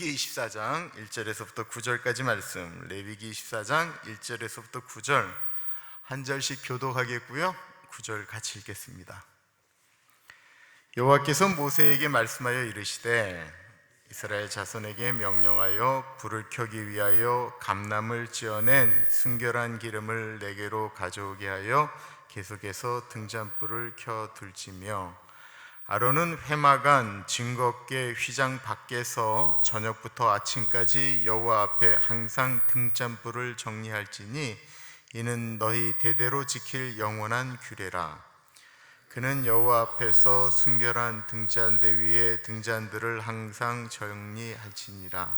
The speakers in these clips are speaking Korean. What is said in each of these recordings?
레위기 24장 1절에서부터 9절까지 말씀, 레위기 24장 1절에서부터 9절 한 절씩 교독하겠고요. 9절 같이 읽겠습니다. 여호와께서 모세에게 말씀하여 이르시되 이스라엘 자손에게 명령하여 불을 켜기 위하여 감람을 찧어낸 순결한 기름을 내게로 가져오게 하여 계속해서 등잔불을 켜 둘지며 아론은 회막안 증거궤 휘장 밖에서 저녁부터 아침까지 여호와 앞에 항상 등잔불을 정리할지니 이는 너희 대대로 지킬 영원한 규례라. 그는 여호와 앞에서 순결한 등잔대 위에 등잔들을 항상 정리할지니라.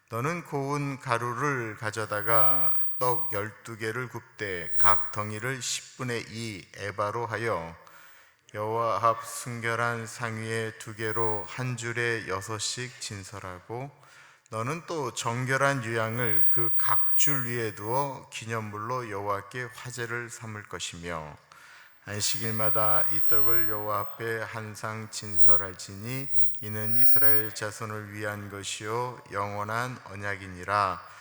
너는 고운 가루를 가져다가 떡 12개를 굽되 각 덩이를 10분의 2 에바로 하여 여호와 앞 순결한 상위에 2개로 한 줄에 6씩 진설하고 너는 또 정결한 유향을 그 각 줄 위에 두어 기념물로 여호와께 화제를 삼을 것이며 안식일마다 이 떡을 여호와 앞에 항상 진설할지니 이는 이스라엘 자손을 위한 것이요 영원한 언약이니라.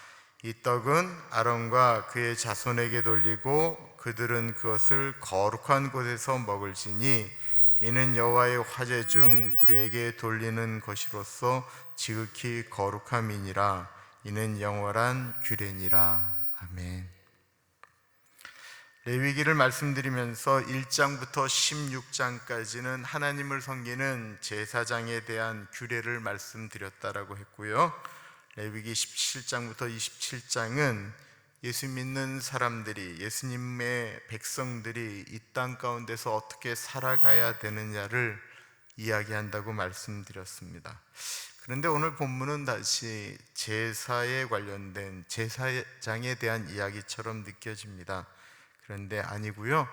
이 떡은 아론과 그의 자손에게 돌리고 그들은 그것을 거룩한 곳에서 먹을지니 이는 여호와의 화제 중 그에게 돌리는 것이로서 지극히 거룩함이니라. 이는 영원한 규례니라. 아멘. 레위기를 말씀드리면서 1장부터 16장까지는 하나님을 섬기는 제사장에 대한 규례를 말씀드렸다라고 했고요. 레위기 17장부터 27장은 예수 믿는 사람들이, 예수님의 백성들이 이 땅 가운데서 어떻게 살아가야 되느냐를 이야기한다고 말씀드렸습니다. 그런데 오늘 본문은 다시 제사에 관련된 제사장에 대한 이야기처럼 느껴집니다. 그런데 아니고요,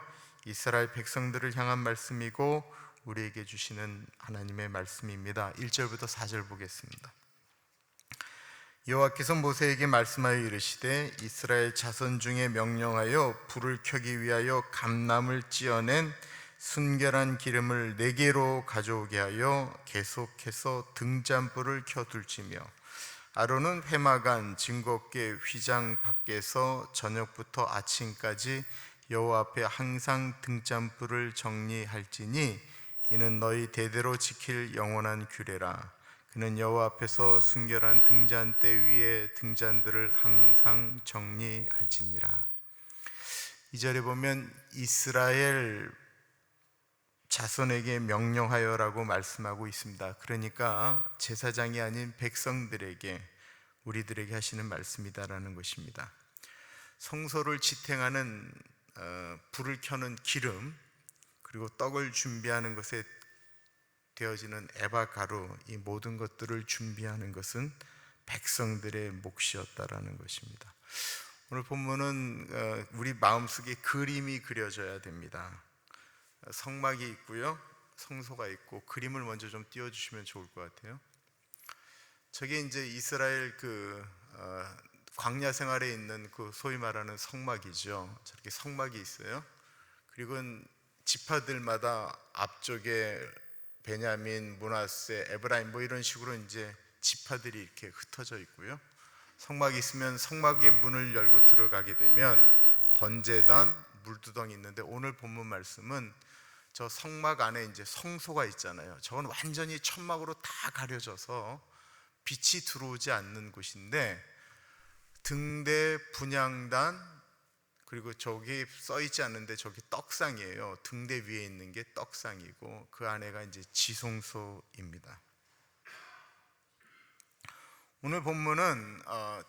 이스라엘 백성들을 향한 말씀이고 우리에게 주시는 하나님의 말씀입니다. 1절부터 4절 보겠습니다. 여호와께서 모세에게 말씀하여 이르시되 이스라엘 자손 중에 명령하여 불을 켜기 위하여 감람을 찧어낸 순결한 기름을 4개로 가져오게 하여 계속해서 등잔불을 켜둘지며 아론은 회막안 증거궤 휘장 밖에서 저녁부터 아침까지 여호와 앞에 항상 등잔불을 정리할지니 이는 너희 대대로 지킬 영원한 규례라. 그는 여호와 앞에서 순결한 등잔대 위에 등잔들을 항상 정리할지니라. 이 절에 보면 이스라엘 자손에게 명령하여라고 말씀하고 있습니다. 그러니까 제사장이 아닌 백성들에게, 우리들에게 하시는 말씀이다라는 것입니다. 성소를 지탱하는 불을 켜는 기름, 그리고 떡을 준비하는 것에 되어지는 에바 가루, 이 모든 것들을 준비하는 것은 백성들의 몫이었다라는 것입니다. 오늘 본문은 우리 마음속에 그림이 그려져야 됩니다. 성막이 있고요, 성소가 있고, 그림을 먼저 좀 띄워주시면 좋을 것 같아요. 저게 이제 이스라엘 광야 생활에 있는 그 소위 말하는 성막이죠. 저렇게 성막이 있어요. 그리고 지파들마다 앞쪽에 베냐민, 므낫세, 에브라임 뭐 이런 식으로 이제 지파들이 이렇게 흩어져 있고요. 성막이 있으면 성막의 문을 열고 들어가게 되면 번제단, 물두덩이 있는데 오늘 본문 말씀은 저 성막 안에 이제 성소가 있잖아요. 저건 완전히 천막으로 다 가려져서 빛이 들어오지 않는 곳인데 등대, 분향단, 그리고 저기 써 있지 않는데 저기 떡상이에요. 등대 위에 있는 게 떡상이고 그 안에가 이제 지성소입니다. 오늘 본문은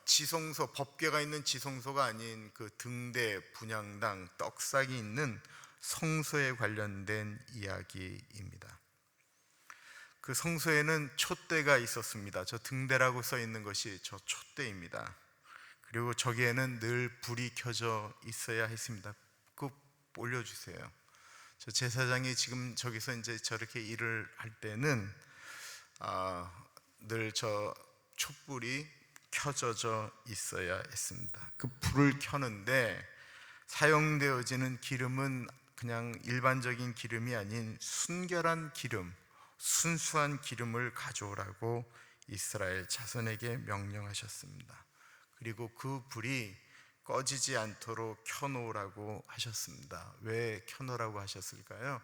지성소, 법궤가 있는 지성소가 아닌 그 등대, 분향당, 떡상이 있는 성소에 관련된 이야기입니다. 그 성소에는 촛대가 있었습니다. 저 등대라고 써 있는 것이 저 촛대입니다. 그리고 저기에는 늘 불이 켜져 있어야 했습니다. 그거 올려주세요. 저 제사장이 지금 저기서 이제 저렇게 일을 할 때는 늘 저 촛불이 켜져져 있어야 했습니다. 그 불을 켜는데 사용되어지는 기름은 그냥 일반적인 기름이 아닌 순결한 기름, 순수한 기름을 가져오라고 이스라엘 자손에게 명령하셨습니다. 그리고 그 불이 꺼지지 않도록 켜놓으라고 하셨습니다. 왜 켜놓으라고 하셨을까요?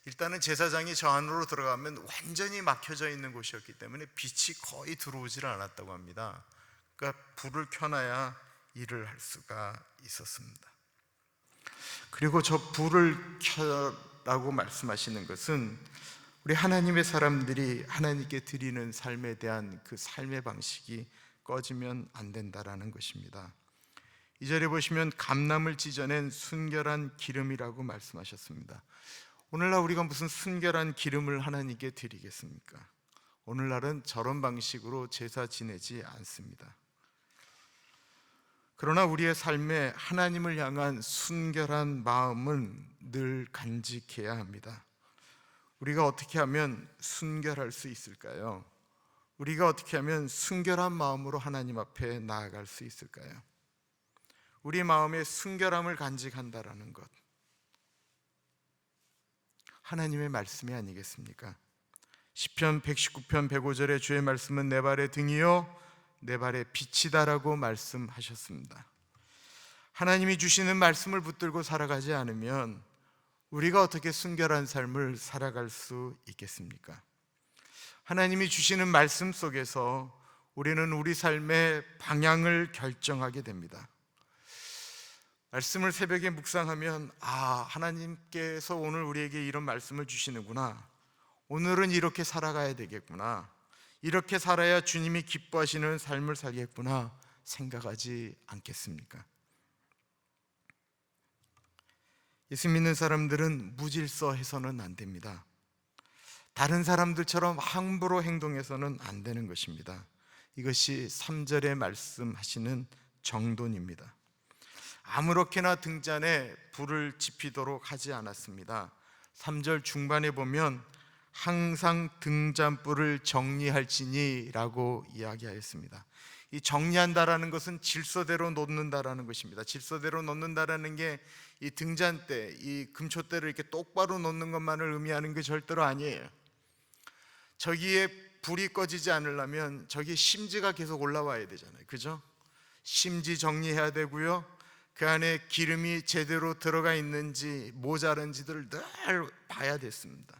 일단은 제사장이 저 안으로 들어가면 완전히 막혀져 있는 곳이었기 때문에 빛이 거의 들어오질 않았다고 합니다. 그러니까 불을 켜놔야 일을 할 수가 있었습니다. 그리고 저 불을 켜라고 말씀하시는 것은 우리 하나님의 사람들이 하나님께 드리는 삶에 대한 그 삶의 방식이 꺼지면 안 된다라는 것입니다. 2절에 보시면 감람을 찢어낸 순결한 기름이라고 말씀하셨습니다. 오늘날 우리가 무슨 순결한 기름을 하나님께 드리겠습니까? 오늘날은 저런 방식으로 제사 지내지 않습니다. 그러나 우리의 삶에 하나님을 향한 순결한 마음은 늘 간직해야 합니다. 우리가 어떻게 하면 순결할 수 있을까요? 우리가 어떻게 하면 순결한 마음으로 하나님 앞에 나아갈 수 있을까요? 우리 마음에 순결함을 간직한다라는 것, 하나님의 말씀이 아니겠습니까? 시편 119편 105절에 주의 말씀은 내 발의 등이요 내 발의 빛이다라고 말씀하셨습니다. 하나님이 주시는 말씀을 붙들고 살아가지 않으면 우리가 어떻게 순결한 삶을 살아갈 수 있겠습니까? 하나님이 주시는 말씀 속에서 우리는 우리 삶의 방향을 결정하게 됩니다. 말씀을 새벽에 묵상하면 하나님께서 오늘 우리에게 이런 말씀을 주시는구나, 오늘은 이렇게 살아가야 되겠구나, 이렇게 살아야 주님이 기뻐하시는 삶을 살겠구나 생각하지 않겠습니까? 예수 믿는 사람들은 무질서해서는 안 됩니다. 다른 사람들처럼 함부로 행동해서는 안 되는 것입니다. 이것이 3절에 말씀하시는 정돈입니다. 아무렇게나 등잔에 불을 지피도록 하지 않았습니다. 3절 중반에 보면 항상 등잔불을 정리할지니 라고 이야기하였습니다. 이 정리한다라는 것은 질서대로 놓는다라는 것입니다. 질서대로 놓는다라는 게 이 등잔대, 이 금초대를 이렇게 똑바로 놓는 것만을 의미하는 게 절대로 아니에요. 저기에 불이 꺼지지 않으려면 저기 심지가 계속 올라와야 되잖아요. 그죠? 심지 정리해야 되고요, 그 안에 기름이 제대로 들어가 있는지 모자른지를 늘 봐야 됐습니다.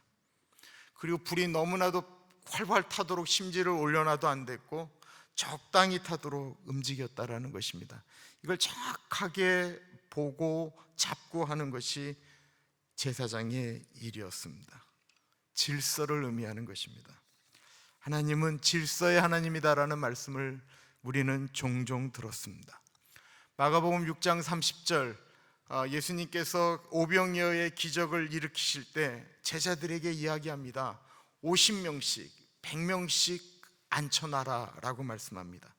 그리고 불이 너무나도 활활 타도록 심지를 올려놔도 안 됐고 적당히 타도록 움직였다라는 것입니다. 이걸 정확하게 보고 잡고 하는 것이 제사장의 일이었습니다. 질서를 의미하는 것입니다. 하나님은 질서의 하나님이다라는 말씀을 우리는 종종 들었습니다. 마가복음 6장 30절, 예수님께서 오병이어의 기적을 일으키실 때 제자들에게 이야기합니다. 50명씩 100명씩 앉혀놔라 라고 말씀합니다.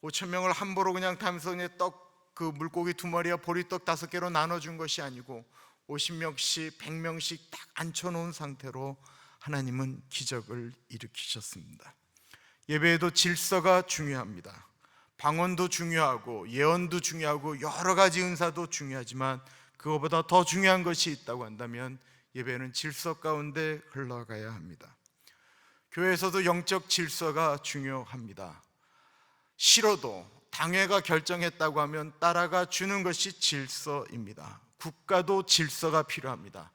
5,000명을 함부로 그냥 담성에 떡, 그 물고기 2마리와 보리떡 5개로 나눠준 것이 아니고 50명씩 100명씩 딱 앉혀놓은 상태로 하나님은 기적을 일으키셨습니다. 예배에도 질서가 중요합니다. 방언도 중요하고 예언도 중요하고 여러 가지 은사도 중요하지만 그것보다 더 중요한 것이 있다고 한다면 예배는 질서 가운데 흘러가야 합니다. 교회에서도 영적 질서가 중요합니다. 싫어도 당회가 결정했다고 하면 따라가 주는 것이 질서입니다. 국가도 질서가 필요합니다.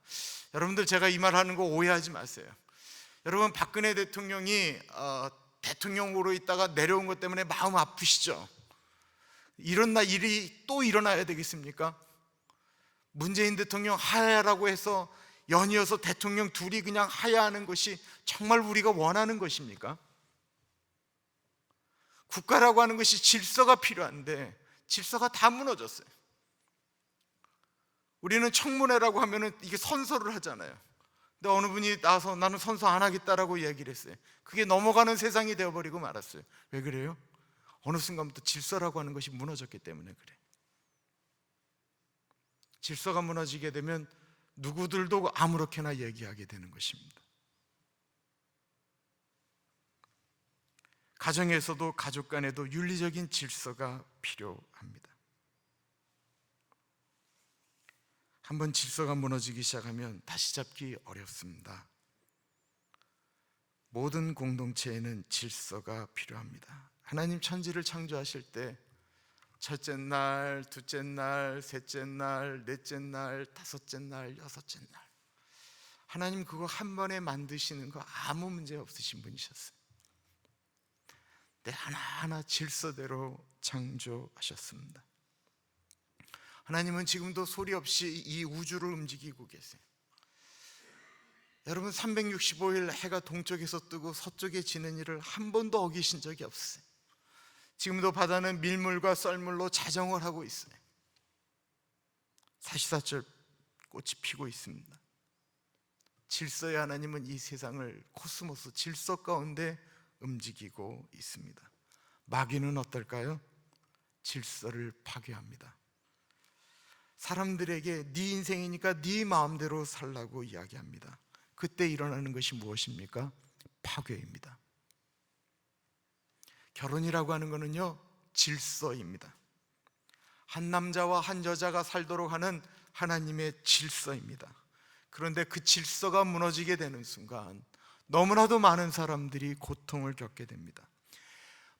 여러분들, 제가 이 말 하는 거 오해하지 마세요. 여러분, 박근혜 대통령이 대통령으로 있다가 내려온 것 때문에 마음 아프시죠? 이런 일이 또 일어나야 되겠습니까? 문재인 대통령 하야라고 해서 연이어서 대통령 둘이 그냥 하야하는 것이 정말 우리가 원하는 것입니까? 국가라고 하는 것이 질서가 필요한데 질서가 다 무너졌어요. 우리는 청문회라고 하면은 이게 선서를 하잖아요. 근데 어느 분이 나와서 나는 선서 안 하겠다라고 이야기를 했어요. 그게 넘어가는 세상이 되어버리고 말았어요. 왜 그래요? 어느 순간부터 질서라고 하는 것이 무너졌기 때문에 그래. 질서가 무너지게 되면 누구들도 아무렇게나 얘기하게 되는 것입니다. 가정에서도 가족 간에도 윤리적인 질서가 필요합니다. 한번 질서가 무너지기 시작하면 다시 잡기 어렵습니다. 모든 공동체에는 질서가 필요합니다. 하나님 천지를 창조하실 때 첫째 날, 둘째 날, 셋째 날, 넷째 날, 다섯째 날, 여섯째 날, 하나님 그거 한 번에 만드시는 거 아무 문제 없으신 분이셨어요. 네, 하나하나 질서대로 창조하셨습니다. 하나님은 지금도 소리 없이 이 우주를 움직이고 계세요. 여러분, 365일 해가 동쪽에서 뜨고 서쪽에 지는 일을 한 번도 어기신 적이 없어요. 지금도 바다는 밀물과 썰물로 자정을 하고 있어요. 사시사철 꽃이 피고 있습니다. 질서의 하나님은 이 세상을 코스모스 질서 가운데 움직이고 있습니다. 마귀는 어떨까요? 질서를 파괴합니다. 사람들에게 네 인생이니까 네 마음대로 살라고 이야기합니다. 그때 일어나는 것이 무엇입니까? 파괴입니다. 결혼이라고 하는 것은요, 질서입니다. 한 남자와 한 여자가 살도록 하는 하나님의 질서입니다. 그런데 그 질서가 무너지게 되는 순간 너무나도 많은 사람들이 고통을 겪게 됩니다.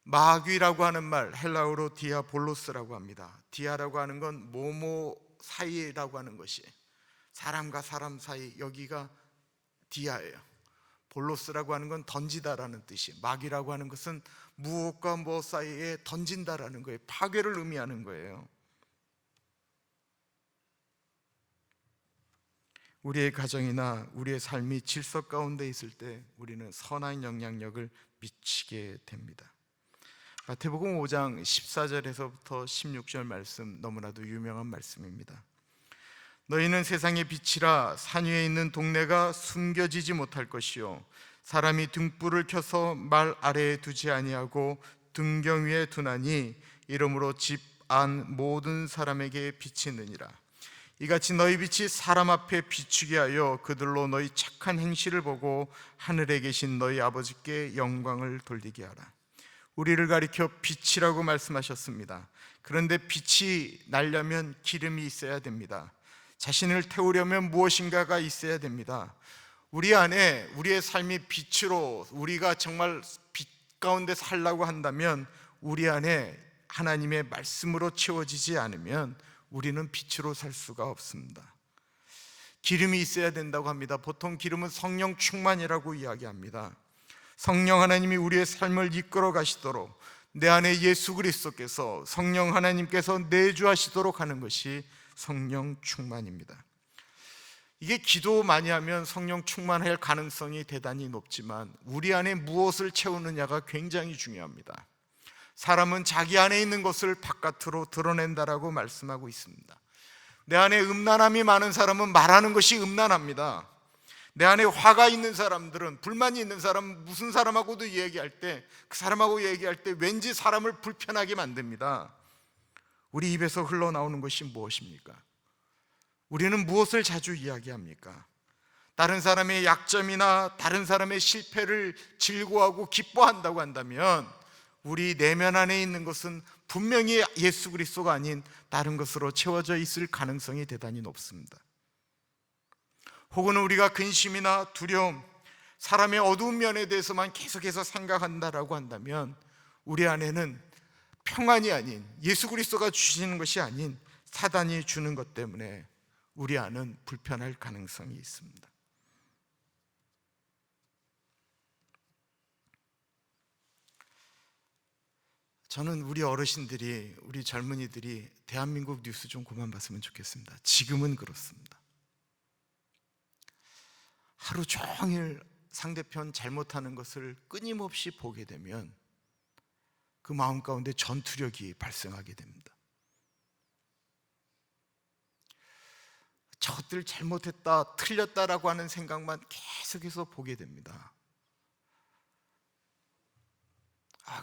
마귀라고 하는 말, 헬라어로 디아볼로스라고 합니다. 디아라고 하는 건 모모 사이라고 하는 것이, 사람과 사람 사이, 여기가 디아예요. 볼로스라고 하는 건 던지다라는 뜻이, 마귀라고 하는 것은 무엇과 무엇 사이에 던진다라는 거예요. 파괴를 의미하는 거예요. 우리의 가정이나 우리의 삶이 질서 가운데 있을 때 우리는 선한 영향력을 미치게 됩니다. 마태복음 5장 14절에서부터 16절 말씀, 너무나도 유명한 말씀입니다. 너희는 세상의 빛이라. 산 위에 있는 동네가 숨겨지지 못할 것이요, 사람이 등불을 켜서 말 아래에 두지 아니하고 등경 위에 두나니 이러므로 집 안 모든 사람에게 빛이 느니라. 이같이 너희 빛이 사람 앞에 비추게 하여 그들로 너희 착한 행실을 보고 하늘에 계신 너희 아버지께 영광을 돌리게 하라. 우리를 가리켜 빛이라고 말씀하셨습니다. 그런데 빛이 나려면 기름이 있어야 됩니다. 자신을 태우려면 무엇인가가 있어야 됩니다. 우리 안에 우리의 삶이 빛으로, 우리가 정말 빛 가운데 살라고 한다면 우리 안에 하나님의 말씀으로 채워지지 않으면 우리는 빛으로 살 수가 없습니다. 기름이 있어야 된다고 합니다. 보통 기름은 성령 충만이라고 이야기합니다. 성령 하나님이 우리의 삶을 이끌어 가시도록, 내 안에 예수 그리스도께서, 성령 하나님께서 내주하시도록 하는 것이 성령 충만입니다. 이게 기도 많이 하면 성령 충만할 가능성이 대단히 높지만 우리 안에 무엇을 채우느냐가 굉장히 중요합니다. 사람은 자기 안에 있는 것을 바깥으로 드러낸다라고 말씀하고 있습니다. 내 안에 음란함이 많은 사람은 말하는 것이 음란합니다. 내 안에 화가 있는 사람들은, 불만이 있는 사람은 무슨 사람하고도 얘기할 때, 그 사람하고 얘기할 때 왠지 사람을 불편하게 만듭니다. 우리 입에서 흘러나오는 것이 무엇입니까? 우리는 무엇을 자주 이야기합니까? 다른 사람의 약점이나 다른 사람의 실패를 즐거워하고 기뻐한다고 한다면 우리 내면 안에 있는 것은 분명히 예수 그리스도가 아닌 다른 것으로 채워져 있을 가능성이 대단히 높습니다. 혹은 우리가 근심이나 두려움, 사람의 어두운 면에 대해서만 계속해서 생각한다라고 한다면 우리 안에는 평안이 아닌, 예수 그리스도가 주시는 것이 아닌 사단이 주는 것 때문에 우리 안은 불편할 가능성이 있습니다. 저는 우리 어르신들이, 우리 젊은이들이 대한민국 뉴스 좀 그만 봤으면 좋겠습니다. 지금은 그렇습니다. 하루 종일 상대편 잘못하는 것을 끊임없이 보게 되면 그 마음 가운데 전투력이 발생하게 됩니다. 저것들 잘못했다, 틀렸다라고 하는 생각만 계속해서 보게 됩니다.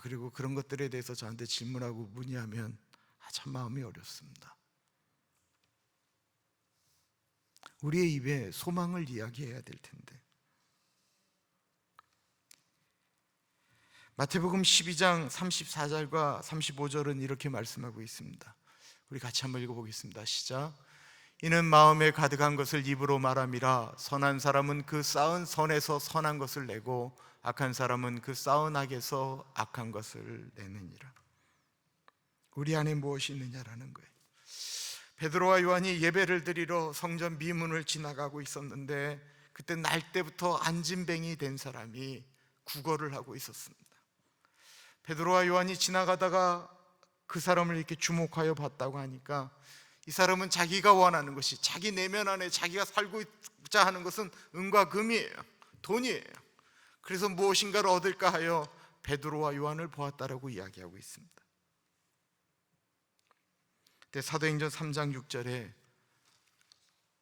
그리고 그런 것들에 대해서 저한테 질문하고 문의하면 참 마음이 어렵습니다. 우리의 입에 소망을 이야기해야 될 텐데. 마태복음 12장 34절과 35절은 이렇게 말씀하고 있습니다. 우리 같이 한번 읽어보겠습니다. 시작. 이는 마음에 가득한 것을 입으로 말함이라. 선한 사람은 그 쌓은 선에서 선한 것을 내고 악한 사람은 그 쌓은 악에서 악한 것을 내느니라. 우리 안에 무엇이 있느냐라는 거예요. 베드로와 요한이 예배를 드리러 성전 미문을 지나가고 있었는데, 그때 날때부터 안진뱅이 된 사람이 구걸을 하고 있었습니다. 베드로와 요한이 지나가다가 그 사람을 이렇게 주목하여 봤다고 하니까, 이 사람은 자기가 원하는 것이, 자기 내면 안에 자기가 살고자 하는 것은 은과 금이에요, 돈이에요. 그래서 무엇인가를 얻을까 하여 베드로와 요한을 보았다라고 이야기하고 있습니다. 사도행전 3장 6절에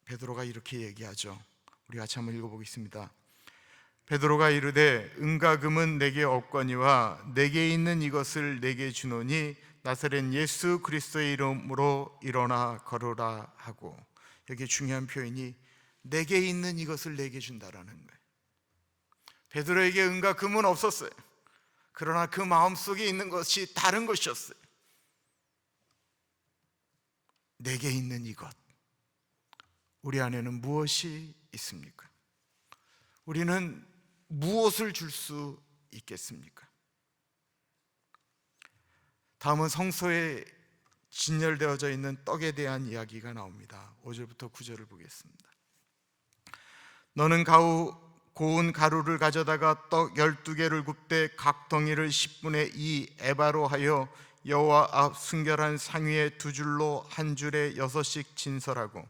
베드로가 이렇게 얘기하죠. 우리 같이 한번 읽어보겠습니다. 베드로가 이르되 은과 금은 내게 없거니와 내게 있는 이것을 내게 주노니 나사렛 예수 그리스도의 이름으로 일어나 걸으라 하고, 여기 중요한 표현이 내게 있는 이것을 내게 준다라는 거예요. 베드로에게 은과 금은 없었어요. 그러나 그 마음속에 있는 것이 다른 것이었어요. 내게 있는 이것, 우리 안에는 무엇이 있습니까? 우리는 무엇을 줄 수 있겠습니까? 다음은 성소에 진열되어져 있는 떡에 대한 이야기가 나옵니다. 5절부터 9절을 보겠습니다. 너는 고운 가루를 가져다가 떡 12개를 굽되 각 덩이를 10분의 2 에바로 하여 여호와 앞 순결한 상위에 2줄로 한 줄에 6씩 진설하고,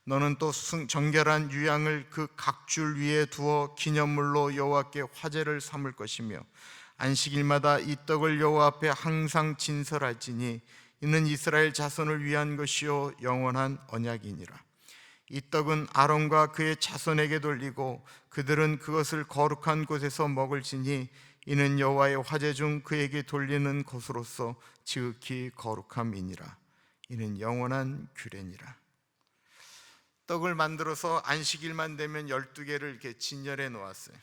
너는 또 정결한 유향을 그 각 줄 위에 두어 기념물로 여호와께 화제를 삼을 것이며, 안식일마다 이 떡을 여호와 앞에 항상 진설할지니 이는 이스라엘 자손을 위한 것이요 영원한 언약이니라. 이 떡은 아론과 그의 자손에게 돌리고 그들은 그것을 거룩한 곳에서 먹을지니 이는 여호와의 화제 중 그에게 돌리는 것으로서 지극히 거룩함이니라. 이는 영원한 규례니라. 떡을 만들어서 안식일만 되면 12개를 이렇게 진열해 놓았어요.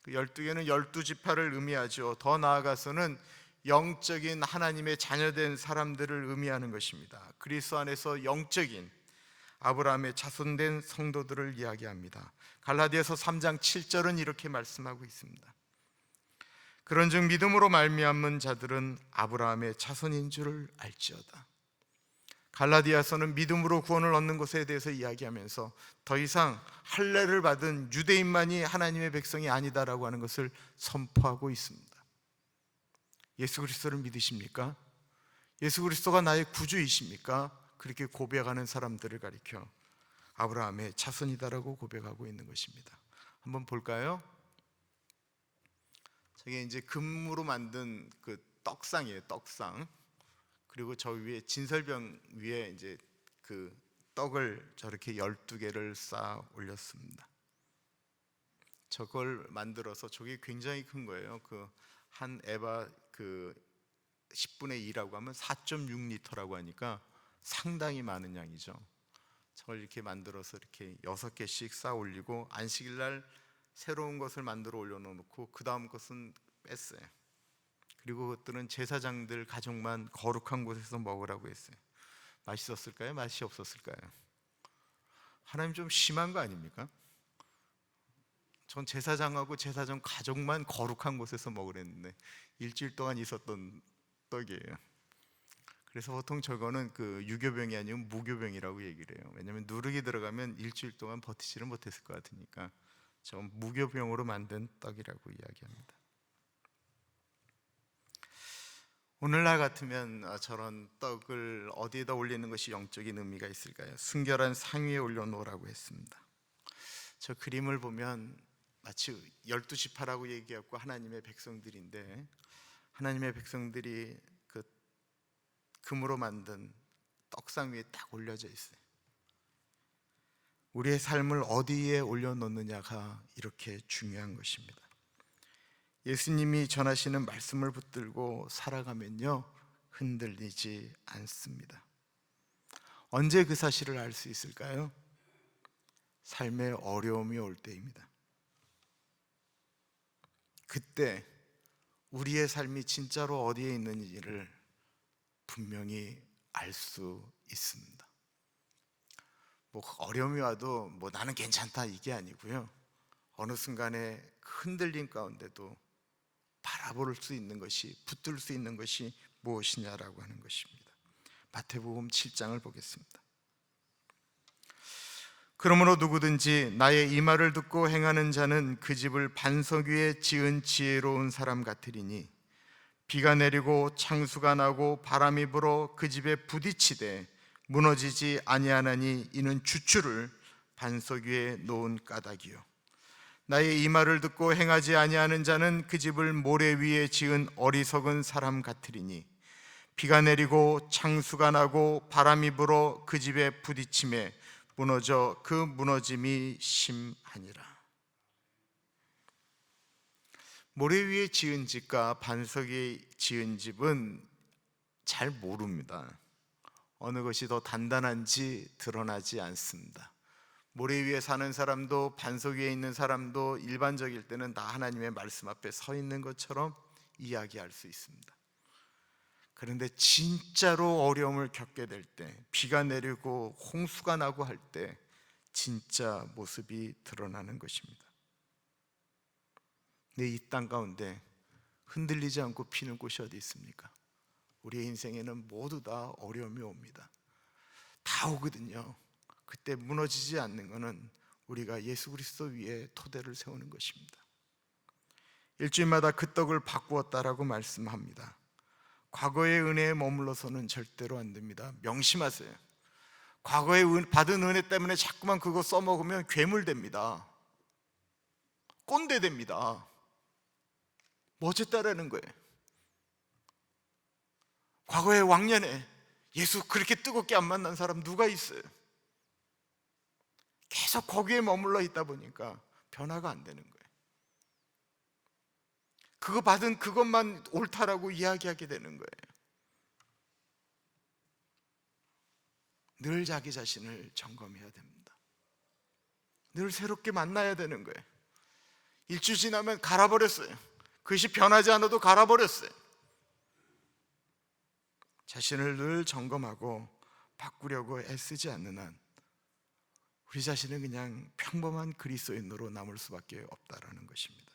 그 12개는 12지파를 의미하죠. 더 나아가서는 영적인 하나님의 자녀된 사람들을 의미하는 것입니다. 그리스도 안에서 영적인 아브라함의 자손된 성도들을 이야기합니다. 갈라디아서 3장 7절은 이렇게 말씀하고 있습니다. 그런즉 믿음으로 말미암은 자들은 아브라함의 자손인 줄을 알지어다. 갈라디아서는 믿음으로 구원을 얻는 것에 대해서 이야기하면서 더 이상 할례를 받은 유대인만이 하나님의 백성이 아니다라고 하는 것을 선포하고 있습니다. 예수 그리스도를 믿으십니까? 예수 그리스도가 나의 구주이십니까? 그렇게 고백하는 사람들을 가리켜 아브라함의 자손이다라고 고백하고 있는 것입니다. 한번 볼까요? 저게 이제 금으로 만든 그 떡상이에요, 떡상. 그리고 저 위에 진설병 위에 이제 그 떡을 저렇게 12개를 쌓아 올렸습니다. 저걸 만들어서 저게 굉장히 큰 거예요. 그 한 에바 그 10분의 2라고 하면 4.6리터라고 하니까 상당히 많은 양이죠. 저걸 이렇게 만들어서 이렇게 6개씩 쌓아 올리고 안식일 날 새로운 것을 만들어 올려놓고 그 다음 것은 뺐어요. 그리고 그것들은 제사장들 가족만 거룩한 곳에서 먹으라고 했어요. 맛있었을까요? 맛이 없었을까요? 하나님 좀 심한 거 아닙니까? 전 제사장하고 제사장 가족만 거룩한 곳에서 먹으랬는데 일주일 동안 있었던 떡이에요. 그래서 보통 저거는 그 유교병이 아니고 무교병이라고 얘기를 해요. 왜냐하면 누룩이 들어가면 일주일 동안 버티지를 못했을 것 같으니까 전 무교병으로 만든 떡이라고 이야기합니다. 오늘날 같으면 저런 떡을 어디에다 올리는 것이 영적인 의미가 있을까요? 순결한 상위에 올려놓으라고 했습니다. 저 그림을 보면 마치 12지파라고 얘기하고 하나님의 백성들인데, 하나님의 백성들이 그 금으로 만든 떡상 위에 딱 올려져 있어요. 우리의 삶을 어디에 올려놓느냐가 이렇게 중요한 것입니다. 예수님이 전하시는 말씀을 붙들고 살아가면요 흔들리지 않습니다. 언제 그 사실을 알 수 있을까요? 삶의 어려움이 올 때입니다. 그때 우리의 삶이 진짜로 어디에 있는지를 분명히 알 수 있습니다. 뭐 어려움이 와도 뭐 나는 괜찮다 이게 아니고요, 어느 순간에 흔들림 가운데도 바라볼 수 있는 것이, 붙들 수 있는 것이 무엇이냐라고 하는 것입니다. 마태복음 7장을 보겠습니다. 그러므로 누구든지 나의 이 말을 듣고 행하는 자는 그 집을 반석 위에 지은 지혜로운 사람 같으리니 비가 내리고 창수가 나고 바람이 불어 그 집에 부딪히되 무너지지 아니하나니 이는 주추를 반석 위에 놓은 까닭이요. 나의 이 말을 듣고 행하지 아니하는 자는 그 집을 모래 위에 지은 어리석은 사람 같으리니 비가 내리고 창수가 나고 바람이 불어 그 집에 부딪히매 무너져 그 무너짐이 심하니라. 모래 위에 지은 집과 반석 위에 지은 집은 잘 모릅니다. 어느 것이 더 단단한지 드러나지 않습니다. 모래 위에 사는 사람도 반석 위에 있는 사람도 일반적일 때는 다 하나님의 말씀 앞에 서 있는 것처럼 이야기할 수 있습니다. 그런데 진짜로 어려움을 겪게 될 때, 비가 내리고 홍수가 나고 할 때 진짜 모습이 드러나는 것입니다. 내 이 땅 가운데 흔들리지 않고 피는 곳이 어디 있습니까? 우리의 인생에는 모두 다 어려움이 옵니다. 다 오거든요. 그때 무너지지 않는 것은 우리가 예수 그리스도 위에 토대를 세우는 것입니다. 일주일마다 그 떡을 바꾸었다라고 말씀합니다. 과거의 은혜에 머물러서는 절대로 안 됩니다. 명심하세요. 과거에 받은 은혜 때문에 자꾸만 그거 써먹으면 괴물 됩니다. 꼰대 됩니다. 뭐 어쨌다라는 거예요. 과거의 왕년에 예수 그렇게 뜨겁게 안 만난 사람 누가 있어요? 계속 거기에 머물러 있다 보니까 변화가 안 되는 거예요. 그거 받은 그것만 옳다라고 이야기하게 되는 거예요. 늘 자기 자신을 점검해야 됩니다. 늘 새롭게 만나야 되는 거예요. 일주일 지나면 갈아버렸어요. 그것이 변하지 않아도 갈아버렸어요. 자신을 늘 점검하고 바꾸려고 애쓰지 않는 한 우리 자신은 그냥 평범한 그리스도인으로 남을 수밖에 없다라는 것입니다.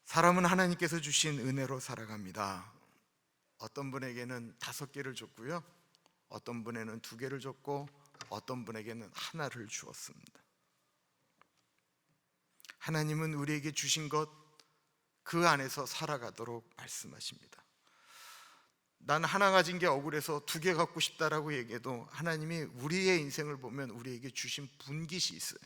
사람은 하나님께서 주신 은혜로 살아갑니다. 어떤 분에게는 5개를 줬고요, 어떤 분에게는 2개를 줬고, 어떤 분에게는 하나를 주었습니다. 하나님은 우리에게 주신 것 그 안에서 살아가도록 말씀하십니다. 난 하나 가진 게 억울해서 2개 갖고 싶다라고 얘기해도 하나님이 우리의 인생을 보면 우리에게 주신 분깃이 있어요.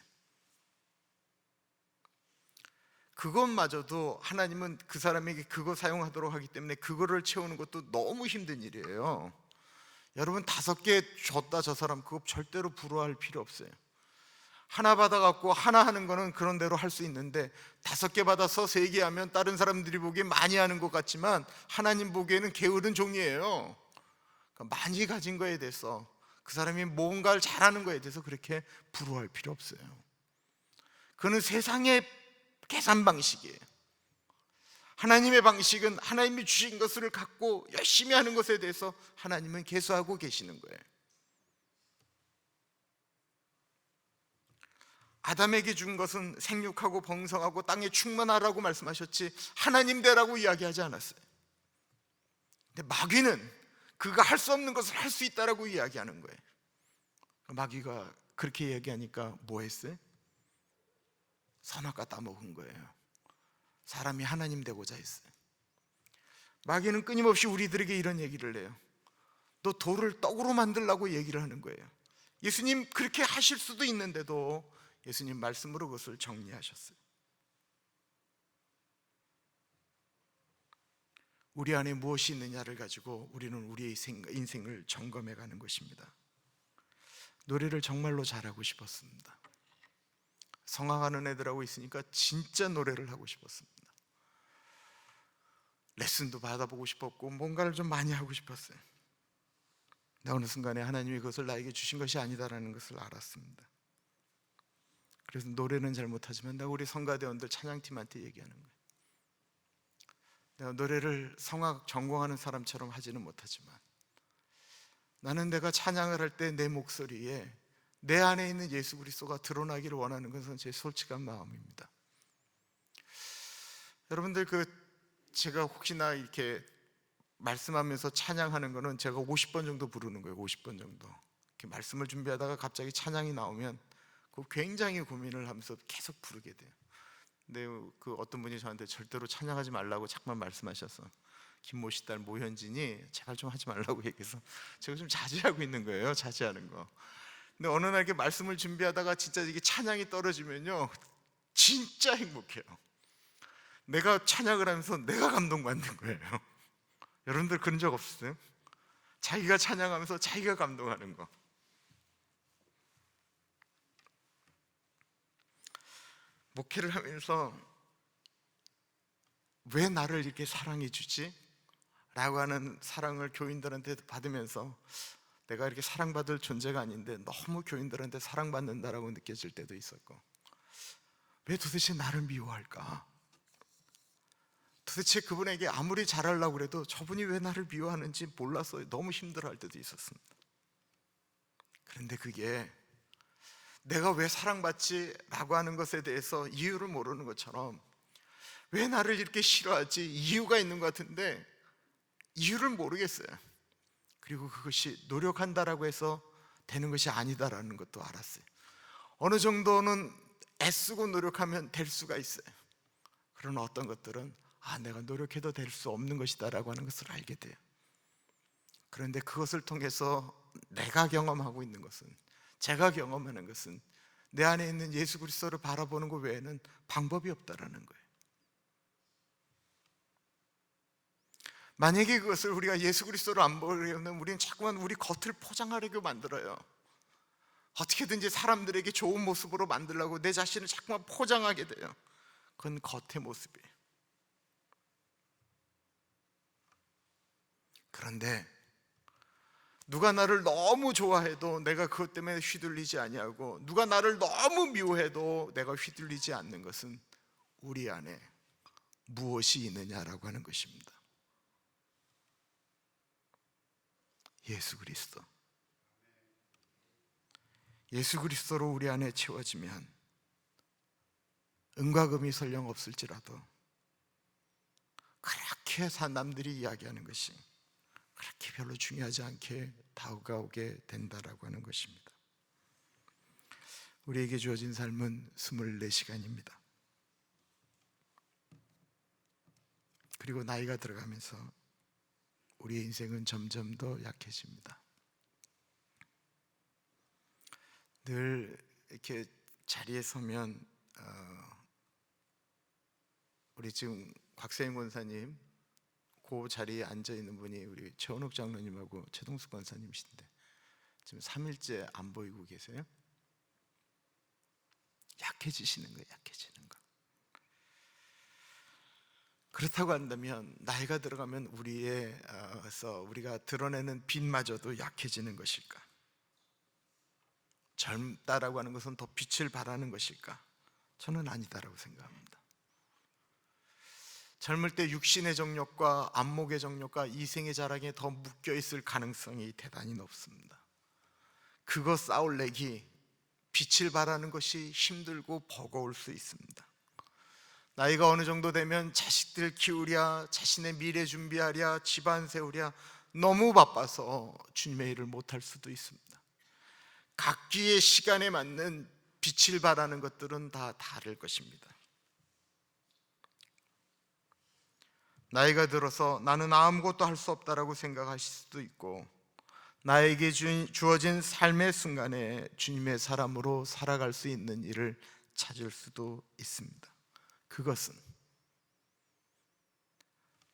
그것마저도 하나님은 그 사람에게 그거 사용하도록 하기 때문에 그거를 채우는 것도 너무 힘든 일이에요. 여러분 5개 줬다 저 사람 그거 절대로 부러워할 필요 없어요. 하나 받아갖고 하나 하는 거는 그런 대로 할 수 있는데 5개 받아서 3개 하면 다른 사람들이 보기에 많이 하는 것 같지만 하나님 보기에는 게으른 종이에요. 그러니까 많이 가진 거에 대해서 그 사람이 뭔가를 잘하는 거에 대해서 그렇게 부러워할 필요 없어요. 그는 세상의 계산 방식이에요. 하나님의 방식은 하나님이 주신 것을 갖고 열심히 하는 것에 대해서 하나님은 계수하고 계시는 거예요. 아담에게 준 것은 생육하고 번성하고 땅에 충만하라고 말씀하셨지 하나님대라고 이야기하지 않았어요. 근데 마귀는 그가 할 수 없는 것을 할 수 있다라고 이야기하는 거예요. 마귀가 그렇게 얘기하니까 뭐 했어요? 선악과 따먹은 거예요. 사람이 하나님 되고자 했어요. 마귀는 끊임없이 우리들에게 이런 얘기를 해요. 너 돌을 떡으로 만들라고 얘기를 하는 거예요. 예수님 그렇게 하실 수도 있는데도 예수님 말씀으로 그것을 정리하셨어요. 우리 안에 무엇이 있느냐를 가지고 우리는 우리의 인생을 점검해 가는 것입니다. 노래를 정말로 잘하고 싶었습니다. 성악하는 애들하고 있으니까 진짜 노래를 하고 싶었습니다. 레슨도 받아보고 싶었고 뭔가를 좀 많이 하고 싶었어요. 근데 어느 순간에 하나님이 그것을 나에게 주신 것이 아니다라는 것을 알았습니다. 그래서 노래는 잘 못하지만 내가 우리 성가대원들 찬양팀한테 얘기하는 거예요. 내가 노래를 성악 전공하는 사람처럼 하지는 못하지만 나는 내가 찬양을 할 때 내 목소리에 내 안에 있는 예수 그리스도가 드러나기를 원하는 것은 제 솔직한 마음입니다. 여러분들, 제가 혹시나 이렇게 말씀하면서 찬양하는 거는 제가 50번 정도 부르는 거예요. 50번 정도. 이렇게 말씀을 준비하다가 갑자기 찬양이 나오면 굉장히 고민을 하면서 계속 부르게 돼요. 근데 어떤 분이 저한테 절대로 찬양하지 말라고 자꾸만 말씀하셔서, 김모 씨 딸 모현진이 제발 좀 하지 말라고 얘기해서 제가 좀 자제하고 있는 거예요. 자제하는 거. 근데 어느 날 이렇게 말씀을 준비하다가 진짜 이게 찬양이 떨어지면요, 진짜 행복해요. 내가 찬양을 하면서 내가 감동받는 거예요. 여러분들 그런 적 없으세요? 자기가 찬양하면서 자기가 감동하는 거. 목회를 하면서 왜 나를 이렇게 사랑해 주지? 라고 하는 사랑을 교인들한테 받으면서 내가 이렇게 사랑받을 존재가 아닌데 너무 교인들한테 사랑받는다라고 느껴질 때도 있었고, 왜 도대체 나를 미워할까? 도대체 그분에게 아무리 잘하려고 해도 저분이 왜 나를 미워하는지 몰라서 너무 힘들어할 때도 있었습니다. 그런데 그게 내가 왜 사랑받지? 라고 하는 것에 대해서 이유를 모르는 것처럼, 왜 나를 이렇게 싫어하지? 이유가 있는 것 같은데 이유를 모르겠어요. 그리고 그것이 노력한다라고 해서 되는 것이 아니다라는 것도 알았어요. 어느 정도는 애쓰고 노력하면 될 수가 있어요. 그러나 어떤 것들은 내가 노력해도 될 수 없는 것이다 라고 하는 것을 알게 돼요. 그런데 그것을 통해서 내가 경험하고 있는 것은, 제가 경험하는 것은 내 안에 있는 예수 그리스도를 바라보는 것 외에는 방법이 없다라는 거예요. 만약에 그것을 우리가 예수 그리스도를 안 보려면 우리는 자꾸만 우리 겉을 포장하려고 만들어요. 어떻게든지 사람들에게 좋은 모습으로 만들려고 내 자신을 자꾸만 포장하게 돼요. 그건 겉의 모습이에요. 그런데 누가 나를 너무 좋아해도 내가 그것 때문에 휘둘리지 아니하고, 누가 나를 너무 미워해도 내가 휘둘리지 않는 것은 우리 안에 무엇이 있느냐라고 하는 것입니다. 예수 그리스도. 예수 그리스도로 우리 안에 채워지면 은과 금이 설령 없을지라도 그렇게 남들이 이야기하는 것이 그렇게 별로 중요하지 않게 다가오게 된다라고 하는 것입니다. 우리에게 주어진 삶은 24시간입니다. 그리고 나이가 들어가면서 우리의 인생은 점점 더 약해집니다. 늘 이렇게 자리에 서면 우리 지금 곽세인 권사님, 그 자리에 앉아있는 분이 우리 최원욱 장로님하고 최동숙 권사님이신데 지금 3일째 안 보이고 계세요. 약해지시는 거예요. 약해지는 거. 그렇다고 한다면 나이가 들어가면 우리가 드러내는 빛마저도 약해지는 것일까? 젊다라고 하는 것은 더 빛을 발하는 것일까? 저는 아니다라고 생각합니다. 젊을 때 육신의 정욕과 안목의 정욕과 이생의 자랑에 더 묶여있을 가능성이 대단히 높습니다. 그거 싸울래기 빛을 발하는 것이 힘들고 버거울 수 있습니다. 나이가 어느 정도 되면 자식들 키우랴, 자신의 미래 준비하랴, 집안 세우랴 너무 바빠서 주님의 일을 못할 수도 있습니다. 각기의 시간에 맞는 빛을 발하는 것들은 다 다를 것입니다. 나이가 들어서 나는 아무것도 할 수 없다라고 생각하실 수도 있고, 나에게 주어진 삶의 순간에 주님의 사람으로 살아갈 수 있는 일을 찾을 수도 있습니다. 그것은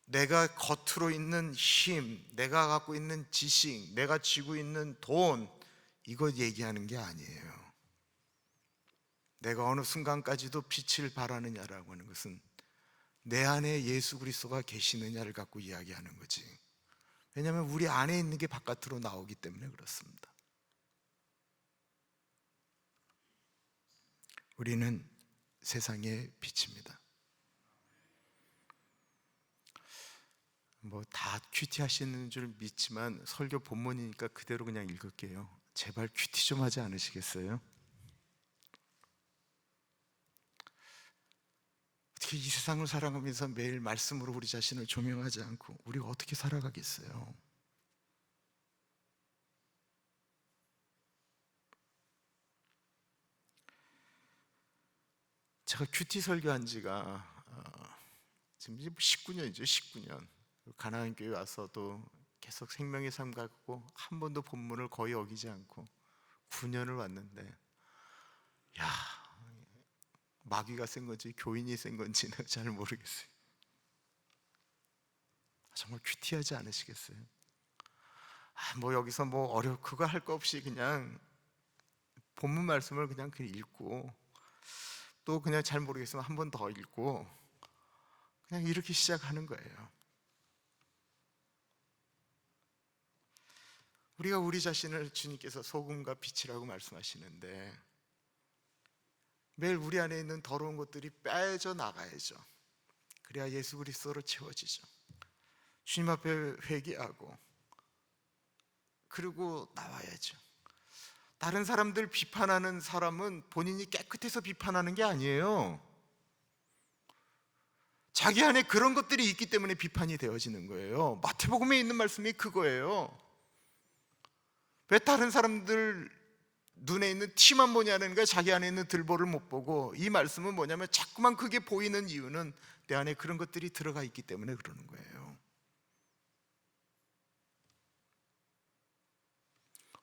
내가 겉으로 있는 힘, 내가 갖고 있는 지식, 내가 쥐고 있는 돈, 이거 얘기하는 게 아니에요. 내가 어느 순간까지도 빛을 발하느냐라고 하는 것은 내 안에 예수 그리스도가 계시느냐를 갖고 이야기하는 거지. 왜냐하면 우리 안에 있는 게 바깥으로 나오기 때문에 그렇습니다. 우리는 세상의 빛입니다. 다 큐티하시는 줄 믿지만 설교 본문이니까 그대로 그냥 읽을게요. 제발 큐티 좀 하지 않으시겠어요? 어떻게 이 세상을 살아가면서 매일 말씀으로 우리 자신을 조명하지 않고 우리가 어떻게 살아가겠어요? 제가 큐티 설교한 지가 지금 이제 19년이죠. 19년. 가나안 교회 와서도 계속 생명의 삶 갖고 한 번도 본문을 거의 어기지 않고 9년을 왔는데, 야, 마귀가 센 건지 교인이 센 건지는 잘 모르겠어요. 정말 큐티하지 않으시겠어요? 뭐 여기서 뭐 그거 할 거 없이 그냥 본문 말씀을 그냥 읽고, 또 그냥 잘 모르겠으면 한 번 더 읽고, 그냥 이렇게 시작하는 거예요. 우리가 우리 자신을 주님께서 소금과 빛이라고 말씀하시는데, 매일 우리 안에 있는 더러운 것들이 빼져 나가야죠. 그래야 예수 그리스도로 채워지죠. 주님 앞에 회개하고 그리고 나와야죠. 다른 사람들 비판하는 사람은 본인이 깨끗해서 비판하는 게 아니에요. 자기 안에 그런 것들이 있기 때문에 비판이 되어지는 거예요. 마태복음에 있는 말씀이 그거예요. 왜 다른 사람들 눈에 있는 티만 보냐는 거야. 자기 안에 있는 들보를 못 보고. 이 말씀은 뭐냐면 자꾸만 그게 보이는 이유는 내 안에 그런 것들이 들어가 있기 때문에 그러는 거예요.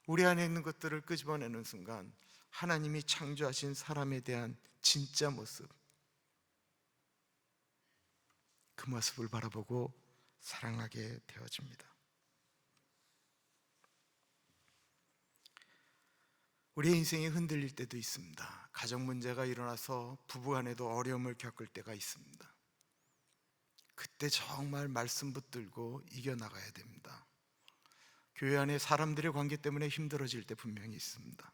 우리 안에 있는 것들을 끄집어내는 순간 하나님이 창조하신 사람에 대한 진짜 모습, 그 모습을 바라보고 사랑하게 되어집니다. 우리의 인생이 흔들릴 때도 있습니다. 가정 문제가 일어나서 부부간에도 어려움을 겪을 때가 있습니다. 그때 정말 말씀 붙들고 이겨나가야 됩니다. 교회 안에 사람들의 관계 때문에 힘들어질 때 분명히 있습니다.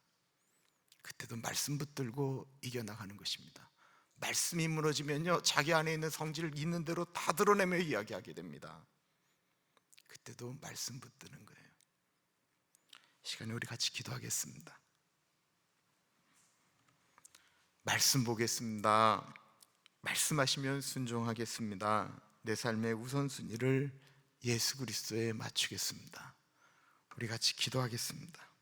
그때도 말씀 붙들고 이겨나가는 것입니다. 말씀이 무너지면요, 자기 안에 있는 성질을 있는 대로 다 드러내며 이야기하게 됩니다. 그때도 말씀 붙드는 거예요. 이 시간에 우리 같이 기도하겠습니다. 말씀 보겠습니다. 말씀하시면 순종하겠습니다. 내 삶의 우선순위를 예수 그리스도에 맞추겠습니다. 우리 같이 기도하겠습니다.